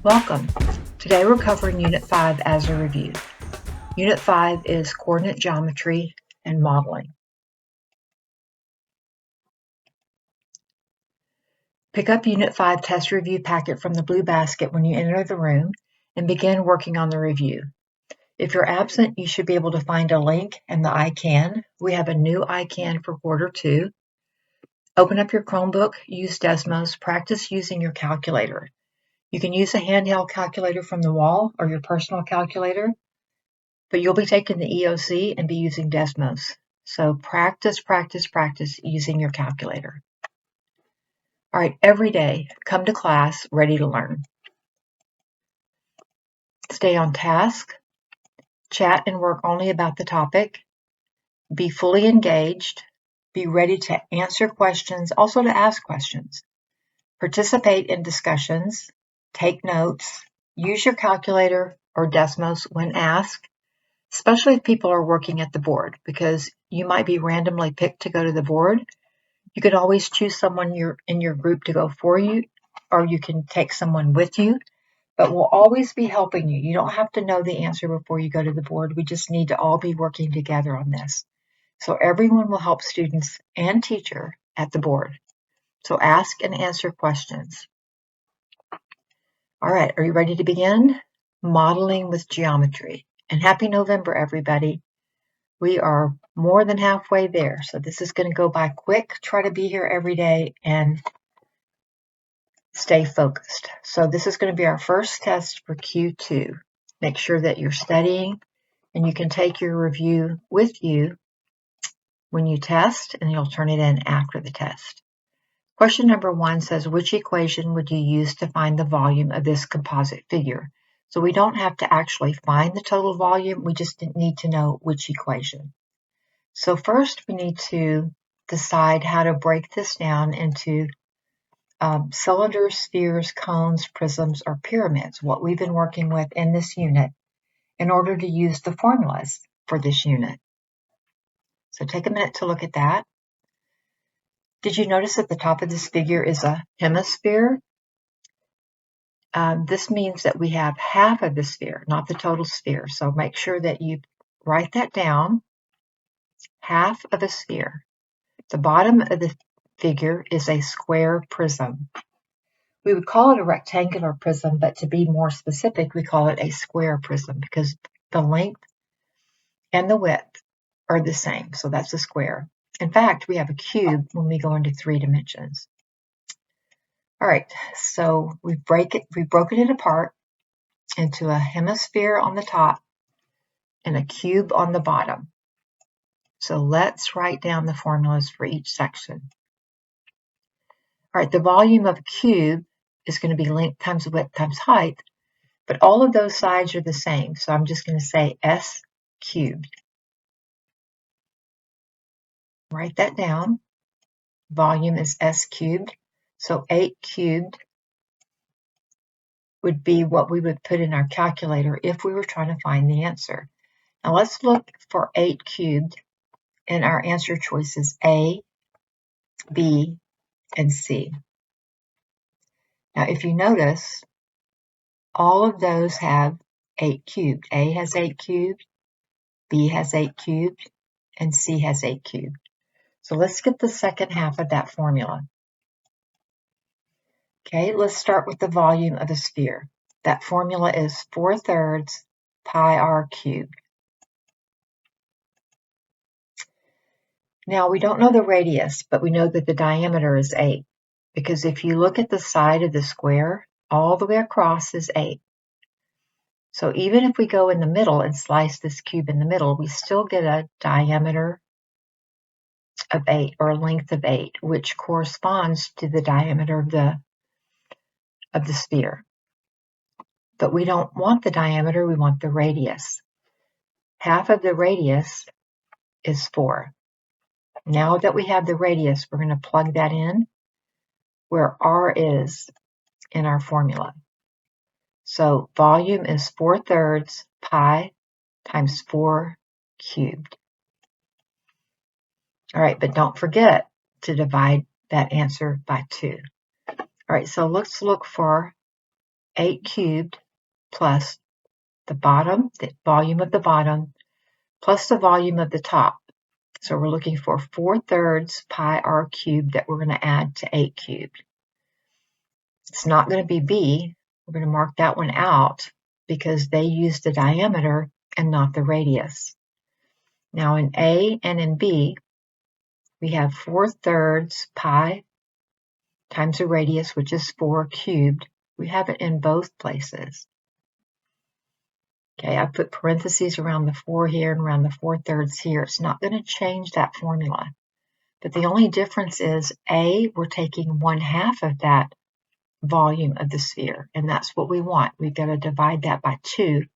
Welcome. Today we're covering Unit 5 as a review. Unit 5 is coordinate geometry and modeling. Pick up Unit 5 test review packet from the blue basket when you enter the room and begin working on the review. If you're absent, you should be able to find a link in the iCan. We have a new iCan for quarter 2. Open up your Chromebook, use Desmos, practice using your calculator. You can use a handheld calculator from the wall or your personal calculator, but you'll be taking the EOC and be using Desmos. So practice using your calculator. All right, every day, come to class ready to learn. Stay on task, chat and work only about the topic, be fully engaged, be ready to answer questions, also to ask questions. Participate in discussions, take notes, use your calculator or Desmos when asked, especially if people are working at the board, because you might be randomly picked to go to the board. You could always choose someone in your group to go for you, or you can take someone with you, but we'll always be helping you. You don't have to know the answer before you go to the board. We just need to all be working together on this. So everyone will help students and teacher at the board. So ask and answer questions. All right, are you ready to begin? Modeling with geometry. And happy November, everybody. We are more than halfway there, so this is going to go by quick. Try to be here every day and stay focused. So this is going to be our first test for Q2. Make sure that you're studying, and you can take your review with you when you test, and you'll turn it in after the test. Question number 1 says, which equation would you use to find the volume of this composite figure? So we don't have to actually find the total volume, we just need to know which equation. So first we need to decide how to break this down into cylinders, spheres, cones, prisms, or pyramids, what we've been working with in this unit, in order to use the formulas for this unit. So take a minute to look at that. Did you notice at the top of this figure is a hemisphere? This means that we have half of the sphere, not the total sphere. So make sure that you write that down, half of a sphere. The bottom of the figure is a square prism. We would call it a rectangular prism, but to be more specific, we call it a square prism because the length and the width are the same. So that's a square. In fact, we have a cube when we go into 3 dimensions. All right, so we've broken it apart into a hemisphere on the top and a cube on the bottom. So let's write down the formulas for each section. All right, the volume of a cube is going to be length times width times height, but all of those sides are the same. So I'm just going to say S cubed. Write that down. Volume is S cubed. So 8 cubed would be what we would put in our calculator if we were trying to find the answer. Now let's look for 8 cubed, and our answer choices A, B, and C. Now if you notice, all of those have 8 cubed. A has 8 cubed, B has 8 cubed, and C has 8 cubed. So let's get the second half of that formula. Okay, let's start with the volume of a sphere. That formula is 4/3 pi r cubed. Now we don't know the radius, but we know that the diameter is 8, because if you look at the side of the square, all the way across is 8. So even if we go in the middle and slice this cube in the middle, we still get a diameter of 8, or a length of 8, which corresponds to the diameter of the sphere. But we don't want the diameter, we want the radius. Half of the radius is 4. Now that we have the radius, we're going to plug that in where r is in our formula. So volume is 4/3 pi times 4 cubed. All right, but don't forget to divide that answer by 2. All right, so let's look for 8 cubed plus the volume of the bottom, plus the volume of the top. So we're looking for 4/3 pi r cubed that we're going to add to 8 cubed. It's not going to be B. We're going to mark that one out because they use the diameter and not the radius. Now in A and in B, we have 4/3 pi times the radius, which is 4 cubed. We have it in both places. Okay, I put parentheses around the 4 here and around the 4/3 here. It's not going to change that formula. But the only difference is A, we're taking 1/2 of that volume of the sphere, and that's what we want. We've got to divide that by 2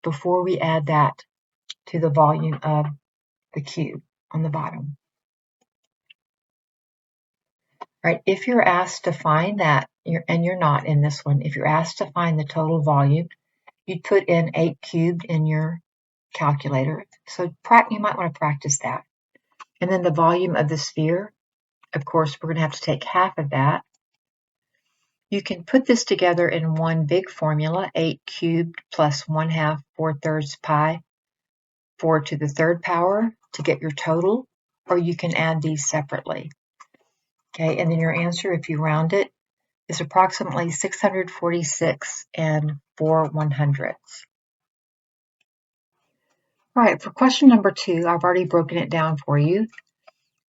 before we add that to the volume of the cube on the bottom. Right, if you're asked to find that, and you're not in this one, if you're asked to find the total volume, you'd put in 8 cubed in your calculator. So you might want to practice that. And then the volume of the sphere, of course, we're going to have to take half of that. You can put this together in one big formula, 8 cubed plus 1/2 4/3 pi 4 to the 3rd power to get your total, or you can add these separately. Okay, and then your answer, if you round it, is approximately 646 4/100. All right, for question number 2, I've already broken it down for you.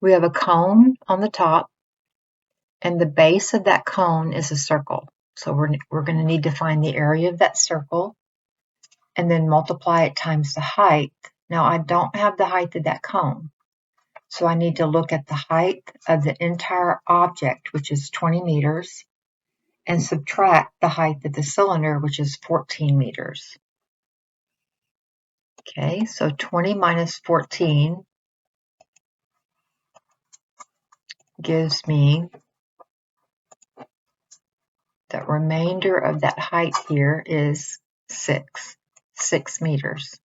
We have a cone on the top, and the base of that cone is a circle. So we're going to need to find the area of that circle and then multiply it times the height. Now, I don't have the height of that cone, so I need to look at the height of the entire object, which is 20 meters, and subtract the height of the cylinder, which is 14 meters. Okay, so 20 minus 14 gives me the remainder of that height here is 6 meters.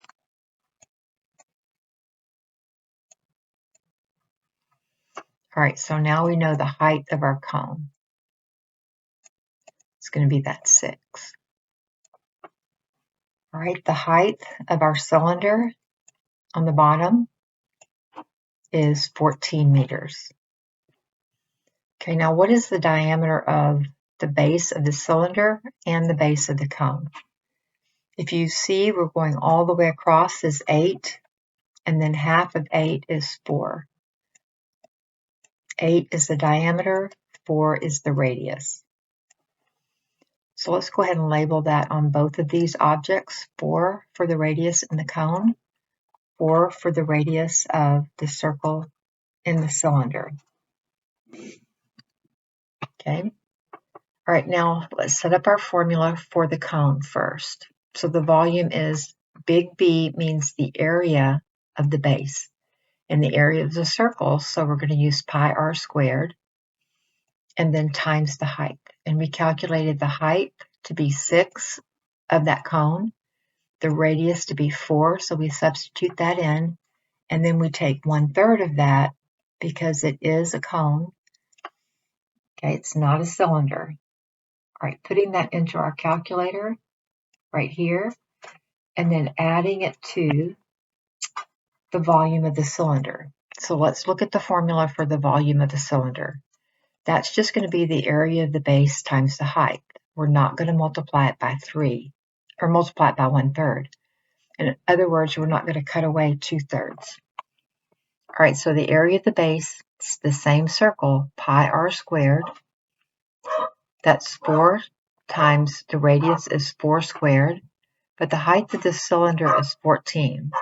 All right, so now we know the height of our cone. It's going to be that 6. All right, the height of our cylinder on the bottom is 14 meters. Okay, now what is the diameter of the base of the cylinder and the base of the cone? If you see, we're going all the way across is 8, and then half of 8 is 4. 8 is the diameter, 4 is the radius. So let's go ahead and label that on both of these objects, 4 for the radius in the cone, 4 for the radius of the circle in the cylinder. Okay. All right, now let's set up our formula for the cone first. So the volume is big B means the area of the base, and the area of the circle, so we're going to use pi r squared, and then times the height. And we calculated the height to be 6 of that cone, the radius to be 4, so we substitute that in, and then we take 1/3 of that because it is a cone. Okay, it's not a cylinder. All right, putting that into our calculator right here, and then adding it to the volume of the cylinder. So let's look at the formula for the volume of the cylinder. That's just going to be the area of the base times the height. We're not going to multiply it by 3, or multiply it by 1/3. In other words, we're not going to cut away 2/3. All right, so the area of the base is the same circle, pi r squared. That's 4 times the radius is 4 squared, but the height of the cylinder is 14.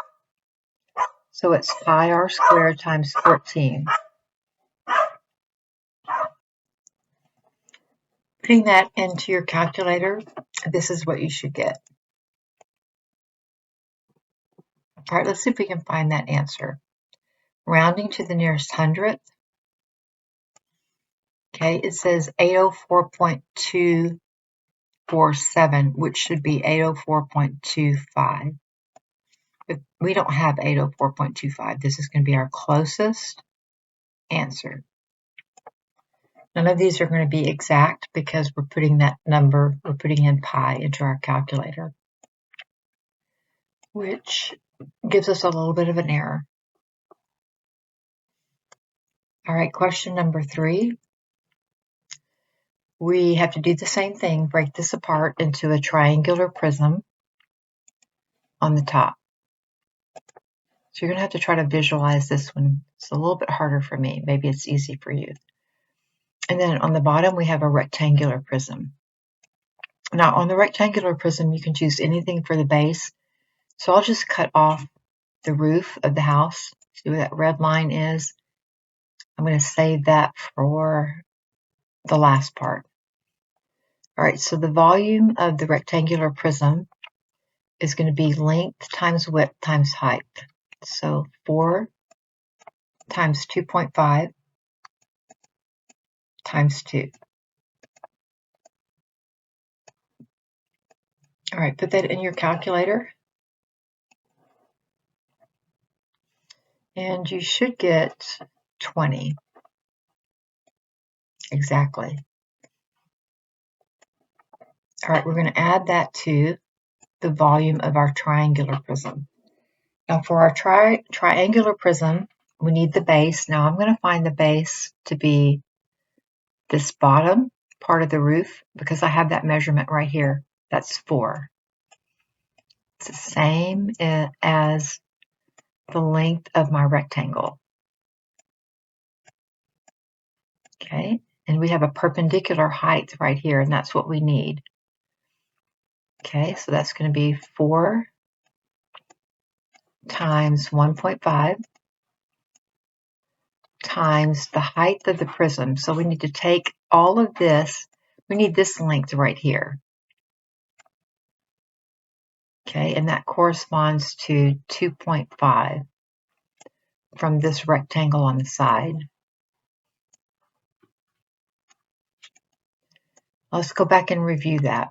So it's pi r squared times 14. Putting that into your calculator, this is what you should get. All right, let's see if we can find that answer. Rounding to the nearest hundredth. Okay, it says 804.247, which should be 804.25. But we don't have 804.25. This is going to be our closest answer. None of these are going to be exact because we're putting that number, we're putting in pi into our calculator, which gives us a little bit of an error. All right, question number 3. We have to do the same thing, break this apart into a triangular prism on the top. So you're going to have to try to visualize this one. It's a little bit harder for me. Maybe it's easy for you. And then on the bottom, we have a rectangular prism. Now, on the rectangular prism, you can choose anything for the base. So I'll just cut off the roof of the house. See where that red line is? I'm going to save that for the last part. All right, so the volume of the rectangular prism is going to be length times width times height. So 4 times 2.5 times 2. All right, put that in your calculator. And you should get 20. Exactly. All right, we're going to add that to the volume of our triangular prism. Now for our triangular prism, we need the base. Now I'm going to find the base to be this bottom part of the roof because I have that measurement right here. That's 4. It's the same as the length of my rectangle. Okay, and we have a perpendicular height right here, and that's what we need. Okay, so that's going to be 4 times 1.5 times the height of the prism. So we need to take all of this. We need this length right here. Okay, and that corresponds to 2.5 from this rectangle on the side. Let's go back and review that.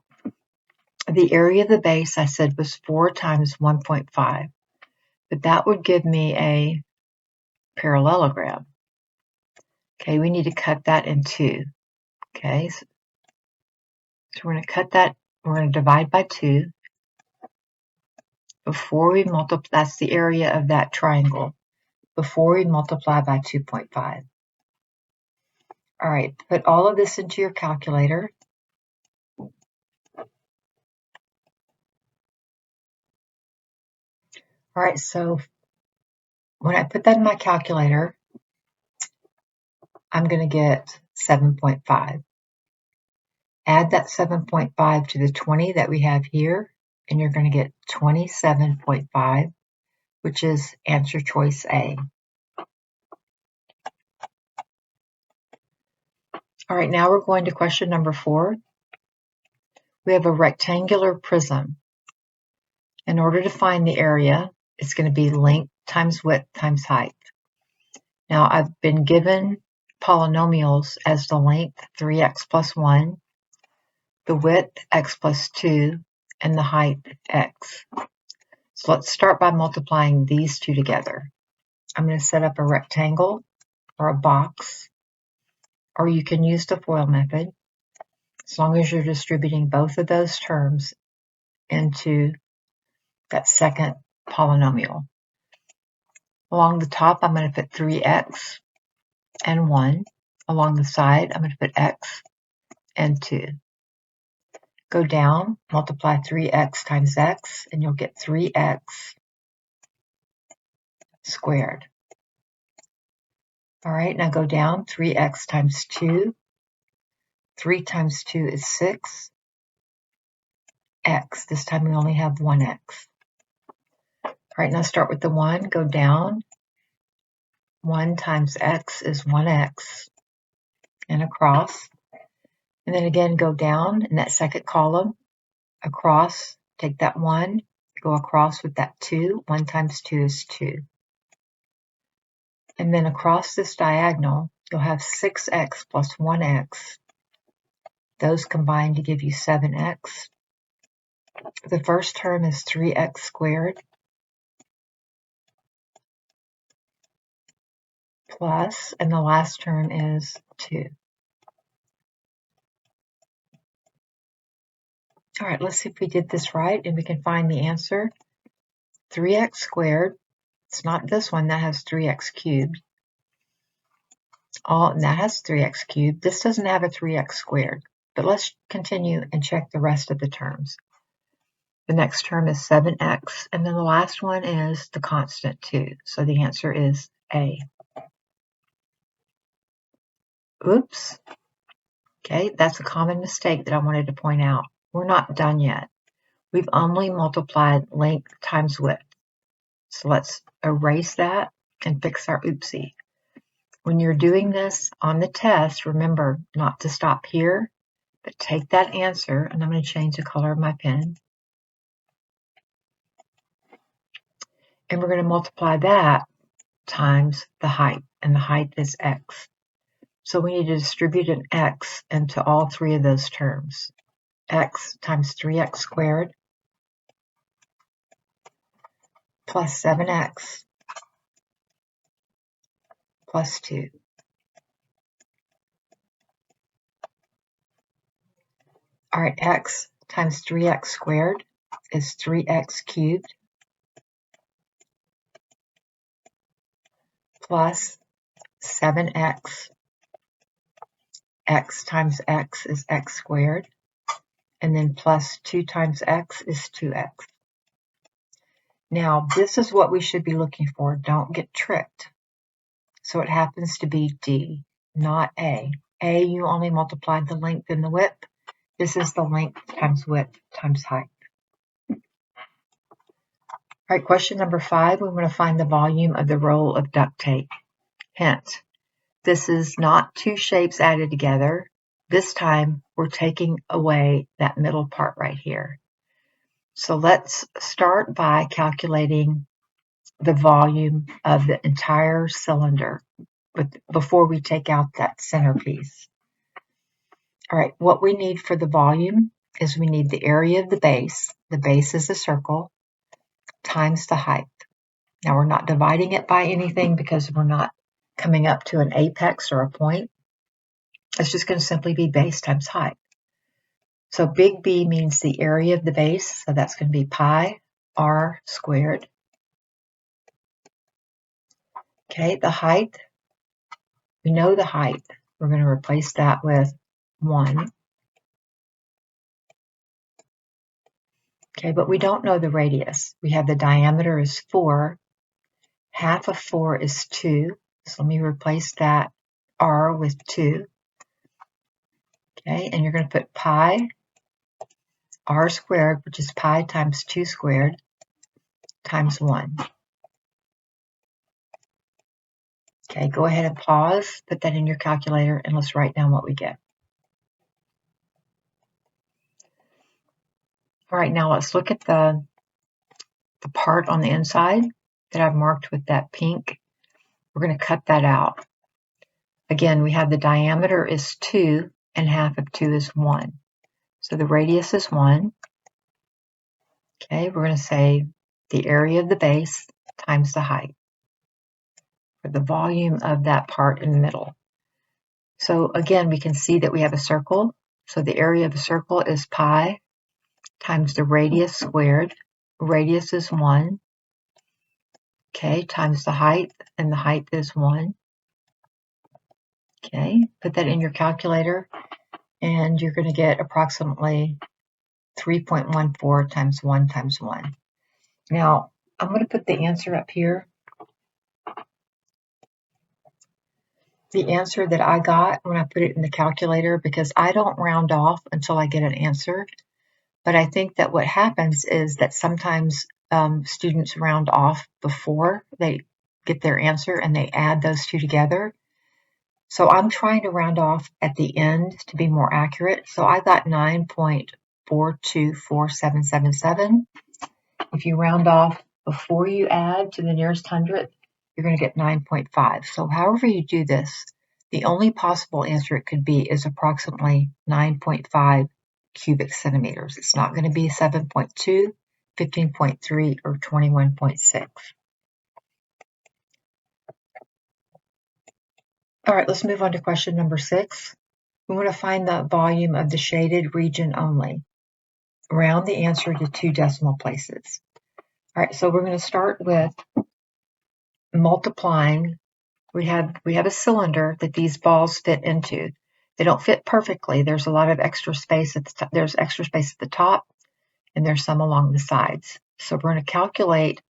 The area of the base I said was 4 times 1.5, but that would give me a parallelogram. Okay, we need to cut that in 2. Okay, so we're going to cut that, we're going to divide by 2 before we multiply. That's the area of that triangle before we multiply by 2.5. All right, put all of this into your calculator. All right, so when I put that in my calculator, I'm going to get 7.5. Add that 7.5 to the 20 that we have here, and you're going to get 27.5, which is answer choice A. All right, now we're going to question number 4. We have a rectangular prism. In order to find the area, it's going to be length times width times height. Now I've been given polynomials as the length 3x plus 1, the width x plus 2, and the height x. So let's start by multiplying these two together. I'm going to set up a rectangle or a box, or you can use the FOIL method as long as you're distributing both of those terms into that second polynomial. Along the top, I'm going to put 3x and 1. Along the side, I'm going to put x and 2. Go down, multiply 3x times x, and you'll get 3x squared. All right, now go down, 3x times 2. 3 times 2 is 6. X, this time we only have 1x. All right, now start with the 1, go down. 1 times x is 1x, and across. And then again, go down in that second column, across, take that 1, go across with that 2. 1 times 2 is 2. And then across this diagonal, you'll have 6x plus 1x. Those combine to give you 7x. The first term is 3x squared plus, and the last term is 2. All right, let's see if we did this right and we can find the answer. 3x squared, it's not this one, that has 3x cubed. And that has 3x cubed. This doesn't have a 3x squared, but let's continue and check the rest of the terms. The next term is 7x, and then the last one is the constant 2. So the answer is A. Oops. Okay, that's a common mistake that I wanted to point out. We're not done yet. We've only multiplied length times width. So let's erase that and fix our oopsie. When you're doing this on the test, remember not to stop here, but take that answer, and I'm going to change the color of my pen. And we're going to multiply that times the height, and the height is x. So we need to distribute an x into all three of those terms. X times 3x squared plus 7x plus 2. All right, x times 3x squared is 3x cubed plus 7x. X times x is x squared, and then plus 2 times x is 2x. Now, this is what we should be looking for. Don't get tricked. So it happens to be D, not A. A, you only multiplied the length and the width. This is the length times width times height. All right, question number 5, we want to find the volume of the roll of duct tape. Hint, this is not two shapes added together. This time, we're taking away that middle part right here. So let's start by calculating the volume of the entire cylinder before we take out that centerpiece. All right, what we need for the volume is we need the area of the base. The base is a circle times the height. Now we're not dividing it by anything because we're not coming up to an apex or a point. It's just going to simply be base times height. So big B means the area of the base, so that's going to be pi r squared. Okay, the height, we know the height. We're going to replace that with 1. Okay, but we don't know the radius. We have the diameter is 4. Half of 4 is 2. So let me replace that r with 2. Okay, and you're going to put pi r squared, which is pi times 2 squared, times 1. Okay, go ahead and pause, put that in your calculator, and let's write down what we get. All right, now let's look at the part on the inside that I've marked with that pink. We're going to cut that out. Again, we have the diameter is 2, and half of 2 is 1. So the radius is 1. Okay, we're going to say the area of the base times the height for the volume of that part in the middle. So again, we can see that we have a circle. So the area of the circle is pi times the radius squared. Radius is 1. Okay, times the height, and the height is 1. Okay, put that in your calculator, and you're going to get approximately 3.14 times 1 times 1. Now, I'm going to put the answer up here. The answer that I got when I put it in the calculator, because I don't round off until I get an answer. But I think that what happens is that sometimes students round off before they get their answer and they add those two together. So I'm trying to round off at the end to be more accurate. So I got 9.424777. If you round off before you add to the nearest hundredth, you're going to get 9.5. So however you do this, the only possible answer it could be is approximately 9.5 cubic centimeters. It's not going to be 7.2, 15.3, or 21.6. All right, let's move on to question number 6. We want to find the volume of the shaded region only. round the answer to 2 decimal places. All right, so we're going to start with multiplying. We have a cylinder that these balls fit into. They don't fit perfectly. There's a lot of extra space at the top. There's extra space at the top, and there's some along the sides. So we're going to calculate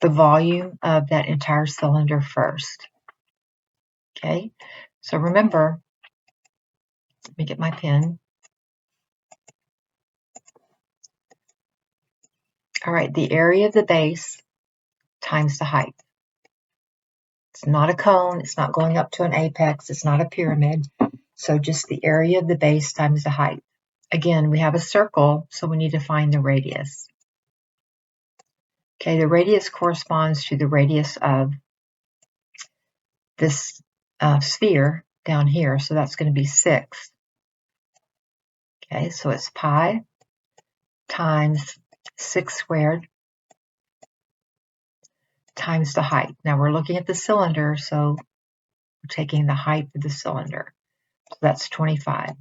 the volume of that entire cylinder first. Okay, so remember, let me get my pen. All right, the area of the base times the height. It's not a cone, it's not going up to an apex, it's not a pyramid. So just the area of the base times the height. Again, we have a circle, so we need to find the radius. Okay, the radius corresponds to the radius of this sphere down here, so that's going to be 6. Okay, so it's pi times 6 squared times the height. Now we're looking at the cylinder, so we're taking the height of the cylinder. So that's 25.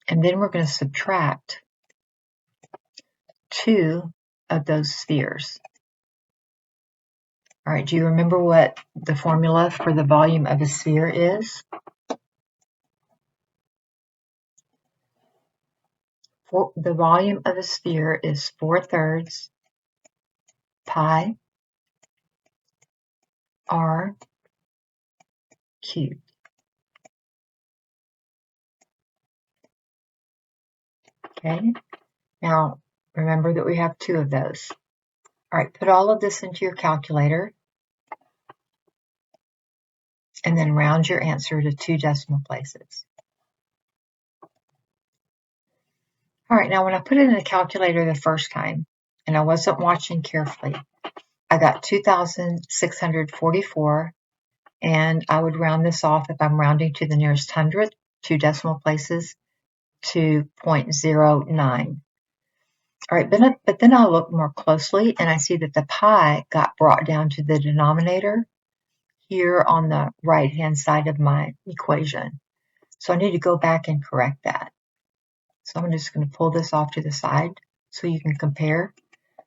And then we're going to subtract 2 of those spheres. All right, do you remember what the formula for the volume of a sphere is? The volume of a sphere is 4/3 pi r cubed. Okay, now remember that we have 2 of those. All right, put all of this into your calculator and then round your answer to 2 decimal places. All right, now when I put it in the calculator the first time and I wasn't watching carefully, I got 2,644, and I would round this off if I'm rounding to the nearest hundredth, 2 decimal places, to 0.09. All right, but then I'll look more closely and I see that the pi got brought down to the denominator here on the right-hand side of my equation. So I need to go back and correct that. So I'm just going to pull this off to the side so you can compare.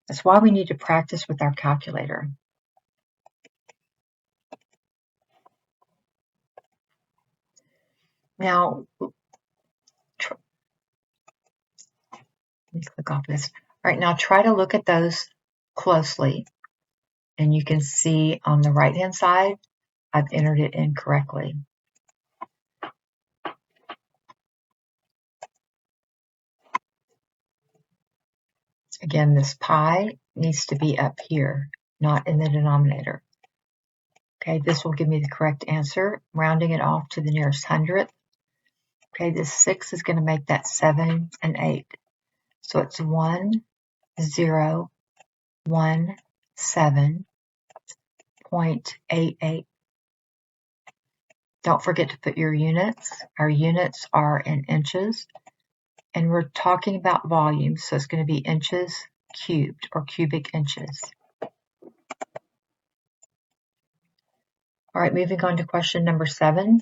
That's why we need to practice with our calculator. Now, let me click off this. All right, now try to look at those closely. And you can see on the right-hand side, I've entered it incorrectly. Again, this pi needs to be up here, not in the denominator. Okay, this will give me the correct answer, rounding it off to the nearest hundredth. Okay, this 6 is going to make that 7 and 8. So it's 1017.88. Don't forget to put your units. Our units are in inches. And we're talking about volume, so it's going to be inches cubed or cubic inches. All right, moving on to question number 7.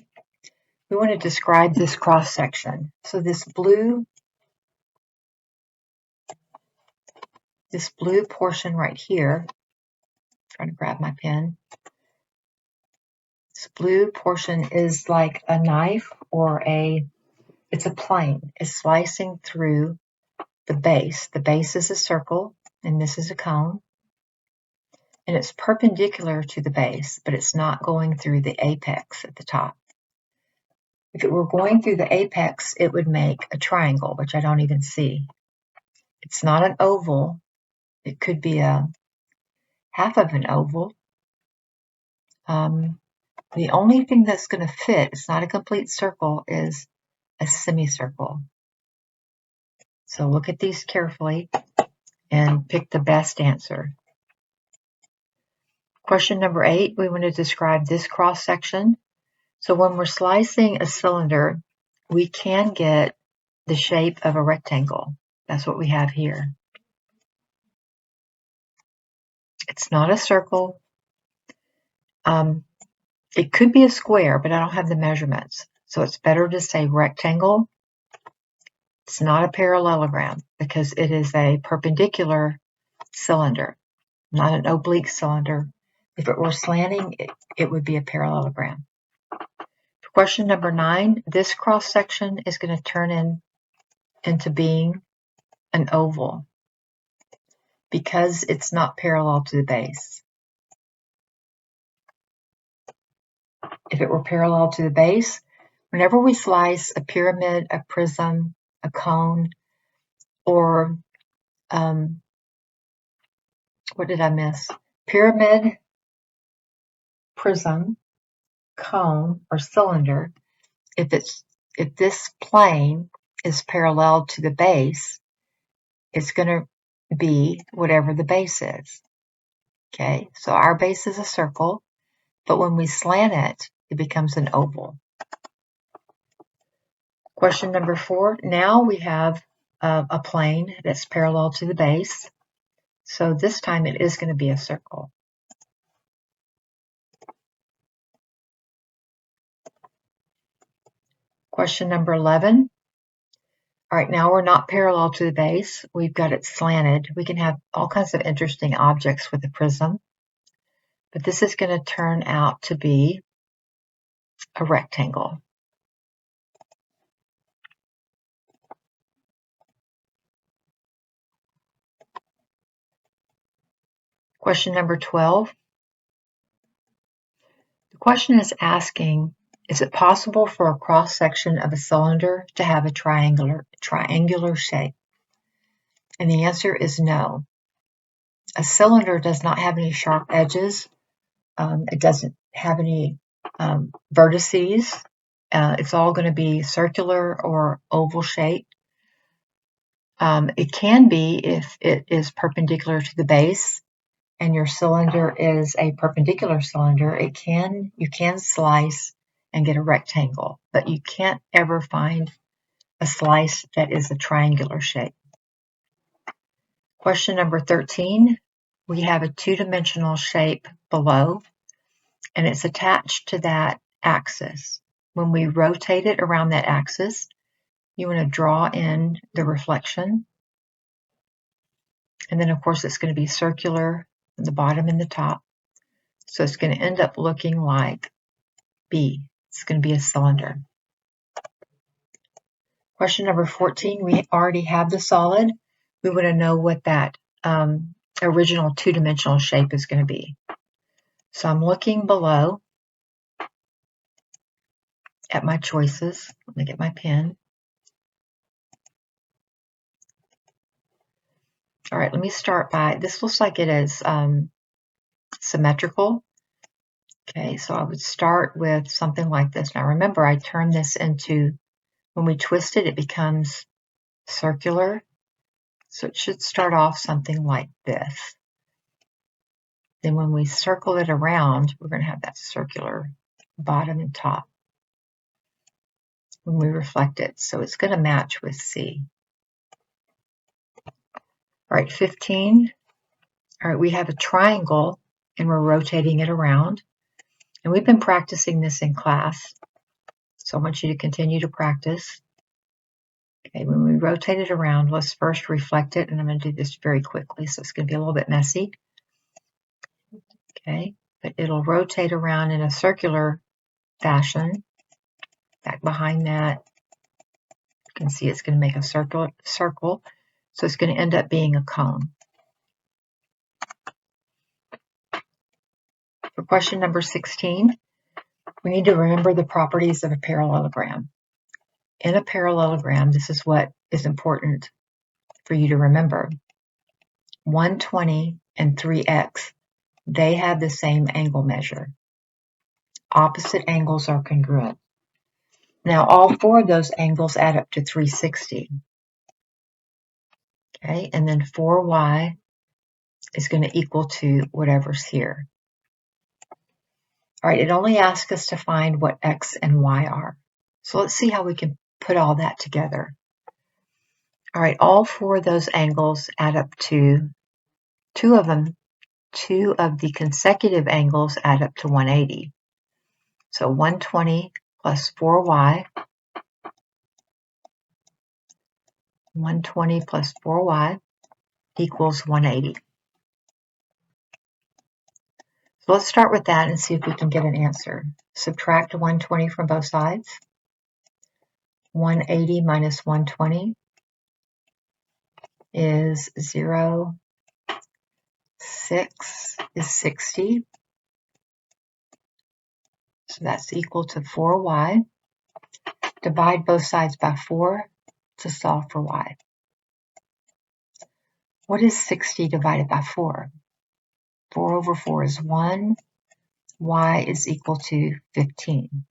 We want to describe this cross section. So this blue portion right here, I'm trying to grab my pen. This blue portion is like a knife or it's a plane. It's slicing through the base. The base is a circle and this is a cone. And it's perpendicular to the base, but it's not going through the apex at the top. If it were going through the apex, it would make a triangle, which I don't even see. It's not an oval. It could be a half of an oval. The only thing that's going to fit, it's not a complete circle, is a semicircle. So look at these carefully and pick the best answer. Question number 8, we want to describe this cross section. So when we're slicing a cylinder, we can get the shape of a rectangle. That's what we have here. It's not a circle. It could be a square, but I don't have the measurements. So it's better to say rectangle. It's not a parallelogram because it is a perpendicular cylinder, not an oblique cylinder. If it were slanting, it would be a parallelogram. For question number 9, this cross section is going to turn into being an oval because it's not parallel to the base. If it were parallel to the base, whenever we slice a pyramid, a prism, a cone, or what did I miss? Pyramid, prism, cone, or cylinder, if this plane is parallel to the base, it's going to be whatever the base is. Okay, so our base is a circle, but when we slant it, it becomes an oval. Question number 4, now we have a plane that's parallel to the base. So this time it is going to be a circle. Question number 11. All right, now we're not parallel to the base. We've got it slanted. We can have all kinds of interesting objects with the prism. But this is going to turn out to be a rectangle. Question number 12. The question is asking, is it possible for a cross-section of a cylinder to have a triangular shape? And the answer is no. A cylinder does not have any sharp edges. It doesn't have any vertices. It's all going to be circular or oval shaped. It can be if it is perpendicular to the base and your cylinder is a perpendicular cylinder, you can slice and get a rectangle, but you can't ever find a slice that is a triangular shape. Question number 13, we have a two-dimensional shape below, and it's attached to that axis. When we rotate it around that axis, you want to draw in the reflection. And then, of course, it's going to be circular at the bottom and the top. So it's going to end up looking like B. It's going to be a cylinder. Question number 14, we already have the solid. We want to know what that original two-dimensional shape is going to be. So I'm looking below at my choices. Let me get my pen. All right, let me start by, this looks like it is symmetrical. Okay, so I would start with something like this. Now remember, I turn this into, when we twist it, it becomes circular. So it should start off something like this. Then when we circle it around, we're going to have that circular bottom and top when we reflect it. So it's going to match with C. All right, 15. All right, we have a triangle and we're rotating it around. And we've been practicing this in class. So I want you to continue to practice. Okay, when we rotate it around, let's first reflect it. And I'm going to do this very quickly, so it's going to be a little bit messy. Okay, but it'll rotate around in a circular fashion. Back behind that, you can see it's going to make a circle. So it's going to end up being a cone. For question number 16, we need to remember the properties of a parallelogram. In a parallelogram, this is what is important for you to remember. 120 and 3x, they have the same angle measure. Opposite angles are congruent. Now, all four of those angles add up to 360. Okay, and then 4y is going to equal to whatever's here. All right, it only asks us to find what x and y are. So let's see how we can put all that together. All right, all four of those angles add up to, two of the consecutive angles add up to 180. So 120 plus 4y 120 plus 4y equals 180. So let's start with that and see if we can get an answer. Subtract 120 from both sides. 180 minus 120 is 0. 6 is 60. So that's equal to 4y. Divide both sides by 4 to solve for y. What is 60 divided by 4? 4 over 4 is 1. Y is equal to 15.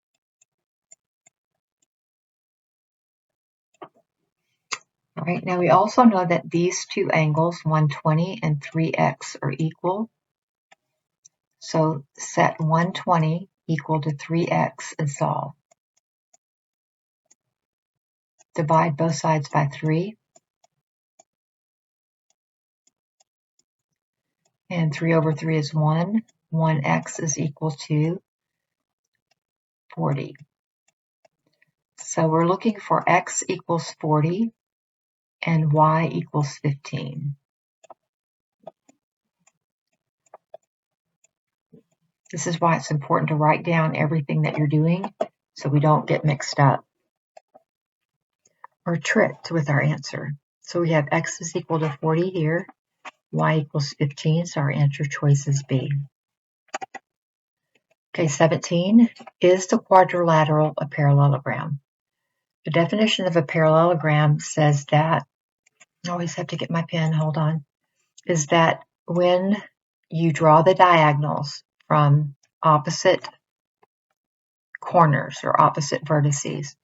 All right, now we also know that these two angles, 120 and 3x, are equal. So set 120 equal to 3x and solve. Divide both sides by 3. And 3 over 3 is 1. 1x is equal to 40. So we're looking for x equals 40 and y equals 15. This is why it's important to write down everything that you're doing so we don't get mixed up or tricked with our answer. So we have x is equal to 40 here, y equals 15, so our answer choice is B. Okay, 17, is the quadrilateral a parallelogram? The definition of a parallelogram says that, I always have to get my pen, hold on, is that when you draw the diagonals from opposite corners or opposite vertices,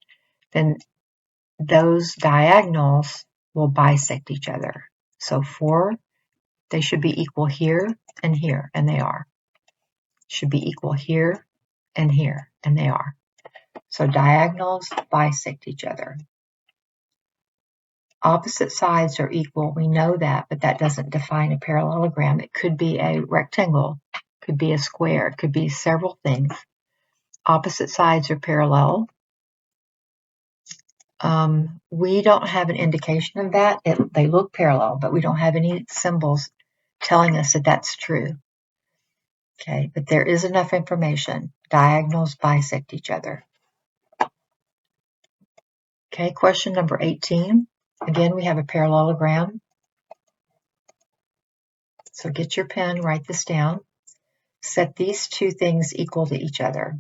then those diagonals will bisect each other. So they should be equal here, and they are. Should be equal here, and they are. So diagonals bisect each other. Opposite sides are equal, we know that, but that doesn't define a parallelogram. It could be a rectangle, could be a square, it could be several things. Opposite sides are parallel. We don't have an indication of that. They look parallel, but we don't have any symbols telling us that that's true. Okay, but there is enough information. Diagonals bisect each other. Okay, question number 18. Again, we have a parallelogram. So get your pen, write this down. Set these two things equal to each other.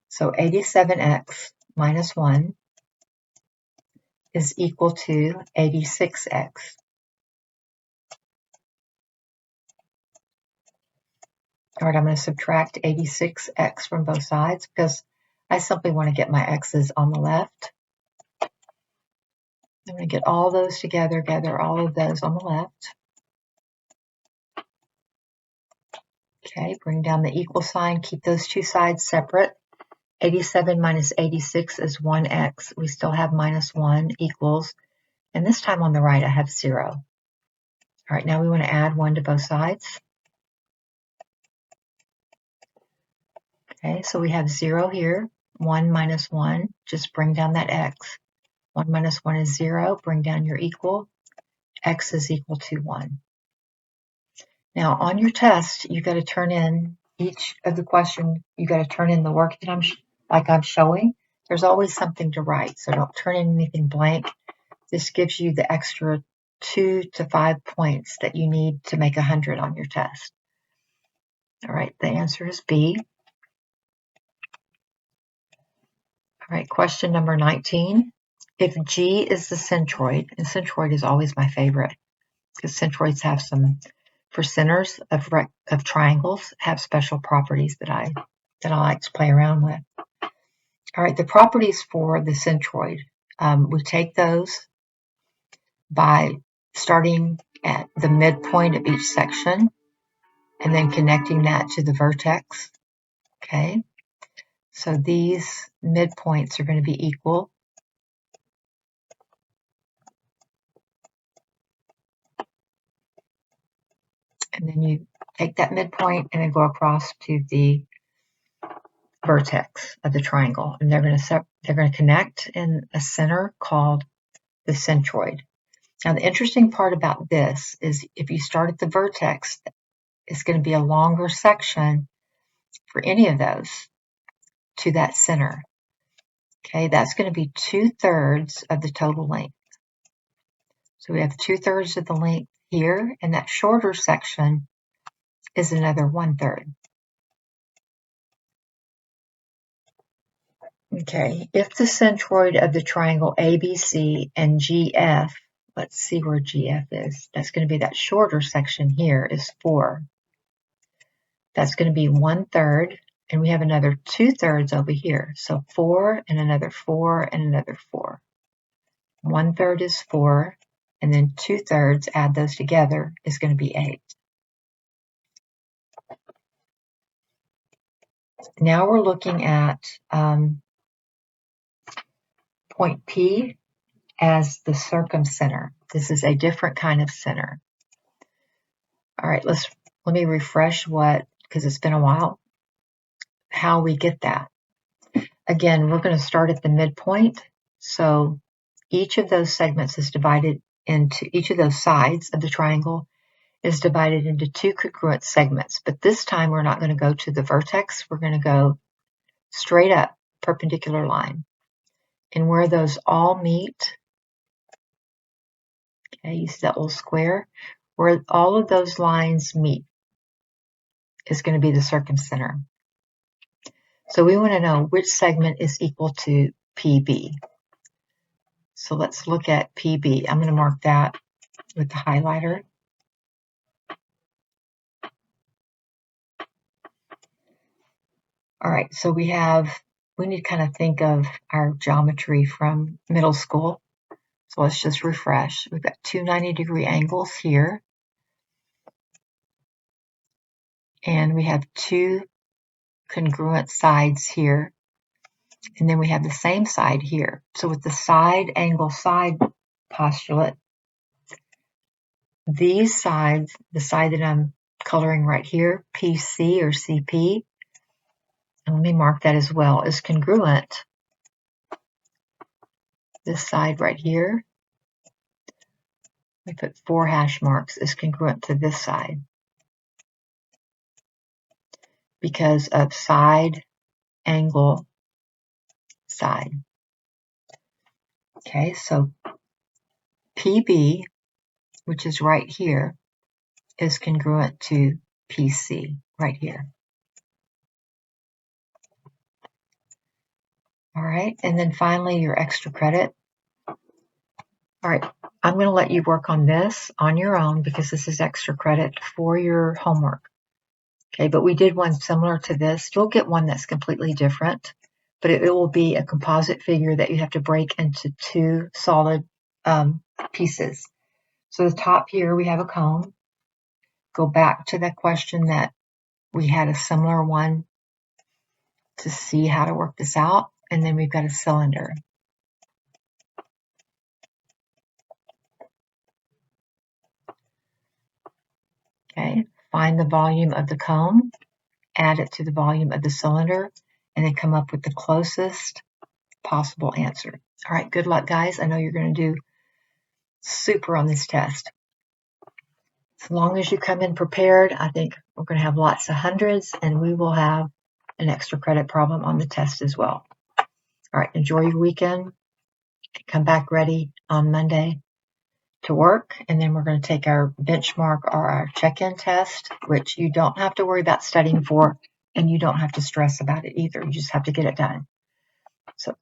So 87x minus 1 is equal to 86x. All right, I'm going to subtract 86x from both sides because I simply want to get my x's on the left. I'm going to get all those together, gather all of those on the left. Okay, bring down the equal sign, keep those two sides separate. 87 minus 86 is 1x. We still have minus 1 equals, and this time on the right I have 0. All right, now we want to add 1 to both sides. Okay, so we have 0 here, 1 minus 1, just bring down that x. 1 minus 1 is 0, bring down your equal. X is equal to 1. Now on your test, you got to turn in each of the question, you got to turn in the work that I'm showing. There's always something to write, so don't turn in anything blank. This gives you the extra 2 to 5 points that you need to make 100 on your test. All right, the answer is B. All right, question number 19. If G is the centroid, and centroid is always my favorite because centroids have some, for centers of triangles, have special properties that I like to play around with. All right, the properties for the centroid, we take those by starting at the midpoint of each section and then connecting that to the vertex. Okay, so these midpoints are going to be equal. And then you take that midpoint and then go across to the vertex of the triangle, and they're going to connect in a center called the centroid. Now, the interesting part about this is if you start at the vertex, it's going to be a longer section for any of those to that center. Okay, that's going to be 2/3 of the total length. So we have 2/3 of the length here, and that shorter section is another 1/3. Okay, if the centroid of the triangle ABC and GF, let's see where GF is. That's going to be that shorter section here is 4. That's going to be 1/3, and we have another 2/3 over here. So 4 and another 4 and another 4. 1/3 is 4, and then 2/3, add those together, is going to be 8. Now we're looking at point P as the circumcenter. This is a different kind of center. All right, let me refresh because it's been a while, how we get that. Again, we're going to start at the midpoint. So each of those segments is divided into, each of those sides of the triangle is divided into 2 congruent segments. But this time we're not going to go to the vertex. We're going to go straight up, perpendicular line. And where those all meet, okay, you see that little square? Where all of those lines meet is going to be the circumcenter. So we want to know which segment is equal to PB. So let's look at PB. I'm going to mark that with the highlighter. All right, so we need to kind of think of our geometry from middle school. So let's just refresh. We've got 2 90-degree angles here. And we have 2 congruent sides here. And then we have the same side here. So with the side angle side postulate, these sides, the side that I'm coloring right here, PC or CP, and let me mark that as well, is congruent. This side right here, we put 4 hash marks, is congruent to this side because of side angle side. Okay, so PB, which is right here, is congruent to PC right here. All right, and then finally your extra credit. All right, I'm going to let you work on this on your own because this is extra credit for your homework. Okay, but we did one similar to this. You'll get one that's completely different, but it will be a composite figure that you have to break into 2 solid pieces. So the top here, we have a cone. Go back to the question that we had a similar one to see how to work this out. And then we've got a cylinder. Okay, find the volume of the cone, add it to the volume of the cylinder, and then come up with the closest possible answer. All right, good luck, guys. I know you're going to do super on this test. As long as you come in prepared, I think we're going to have lots of hundreds, and we will have an extra credit problem on the test as well. All right, enjoy your weekend. Come back ready on Monday to work, and then we're going to take our benchmark or our check-in test, which you don't have to worry about studying for, and you don't have to stress about it either. You just have to get it done. So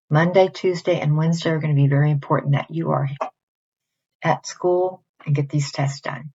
Monday, Tuesday, and Wednesday are going to be very important that you are at school and get these tests done.